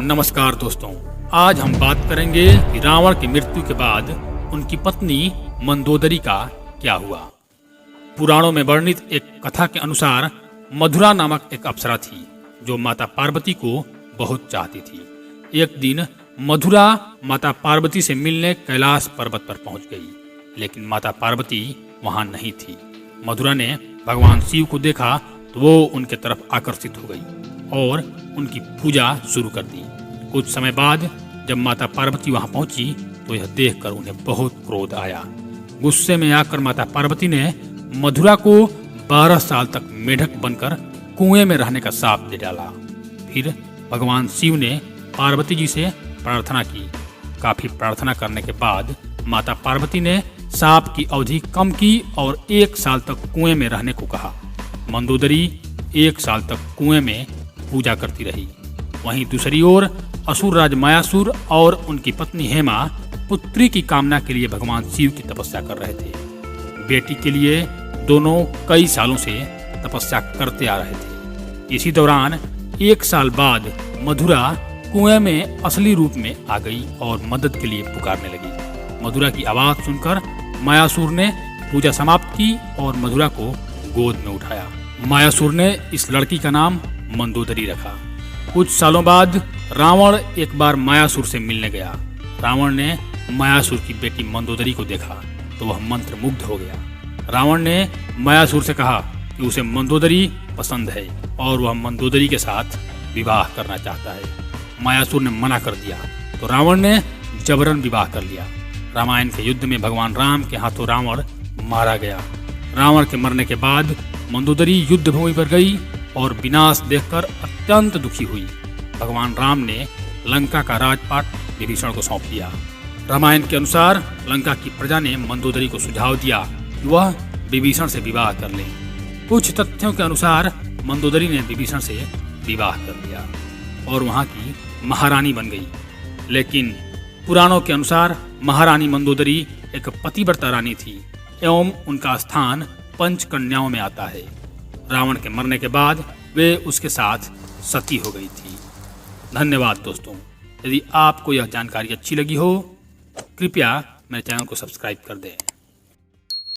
नमस्कार दोस्तों, आज हम बात करेंगे कि रावण की मृत्यु के बाद उनकी पत्नी मंदोदरी का क्या हुआ। पुराणों में वर्णित एक कथा के अनुसार मधुरा नामक एक अप्सरा थी जो माता पार्वती को बहुत चाहती थी। एक दिन मधुरा माता पार्वती से मिलने कैलाश पर्वत पर पहुंच गई, लेकिन माता पार्वती वहां नहीं थी। मधुरा ने भगवान शिव को देखा तो वो उनके तरफ आकर्षित हो गई और उनकी पूजा शुरू कर दी। कुछ समय बाद जब माता पार्वती वहां पहुंची तो यह देखकर उन्हें बहुत क्रोध आया। गुस्से में आकर माता पार्वती ने मधुरा को 12 साल तक मेढक बनकर कुएं में रहने का शाप दे डाला। फिर भगवान शिव ने पार्वती जी से प्रार्थना की। काफी प्रार्थना करने के बाद माता पार्वती ने शाप की अवधि कम की और 1 साल तक कुएं में रहने को कहा। मंदोदरी 1 साल तक कुएं में पूजा करती रही। वहीं दूसरी ओर असुरराज मायासुर और उनकी पत्नी हेमा पुत्री की कामना के लिए भगवान शिव की तपस्या कर रहे थे। बेटी के लिए दोनों कई सालों से तपस्या करते आ रहे थे। इसी दौरान 1 साल बाद मधुरा कुएं में असली रूप में आ गई और मदद के लिए पुकारने लगी। मधुरा की आवाज सुनकर मायासुर ने पूजा समाप्त की और मधुरा को गोद में उठाया। मायासुर ने इस लड़की का नाम मंदोदरी रखा। कुछ सालों बाद रावण एक बार मायासुर से मिलने गया। रावण ने मायासुर की बेटी मंदोदरी को देखा तो वह मंत्रमुग्ध हो गया। रावण ने मायासुर से कहा कि उसे मंदोदरी पसंद है और वह मंदोदरी के साथ विवाह करना चाहता है। मायासुर ने मना कर दिया तो रावण ने जबरन विवाह कर लिया। रामायण के युद्ध में भगवान राम के हाथों रावण मारा गया। रावण के मरने के बाद मंदोदरी युद्ध भूमि पर गई और विनाश देखकर अत्यंत दुखी हुई। भगवान राम ने लंका का राजपाट विभीषण को सौंप दिया। रामायण के अनुसार लंका की प्रजा ने मंदोदरी को सुझाव दिया कि वह विभीषण से विवाह कर ले। कुछ तथ्यों के अनुसार मंदोदरी ने विभीषण से विवाह कर लिया और वहां की महारानी बन गई। लेकिन पुराणों के अनुसार महारानी मंदोदरी एक पतिव्रता रानी थी एवं उनका स्थान पंचकन्याओं में आता है। रावण के मरने के बाद वे उसके साथ सती हो गई थी। धन्यवाद दोस्तों। यदि आपको यह जानकारी अच्छी लगी हो कृपया मेरे चैनल को सब्सक्राइब कर दें।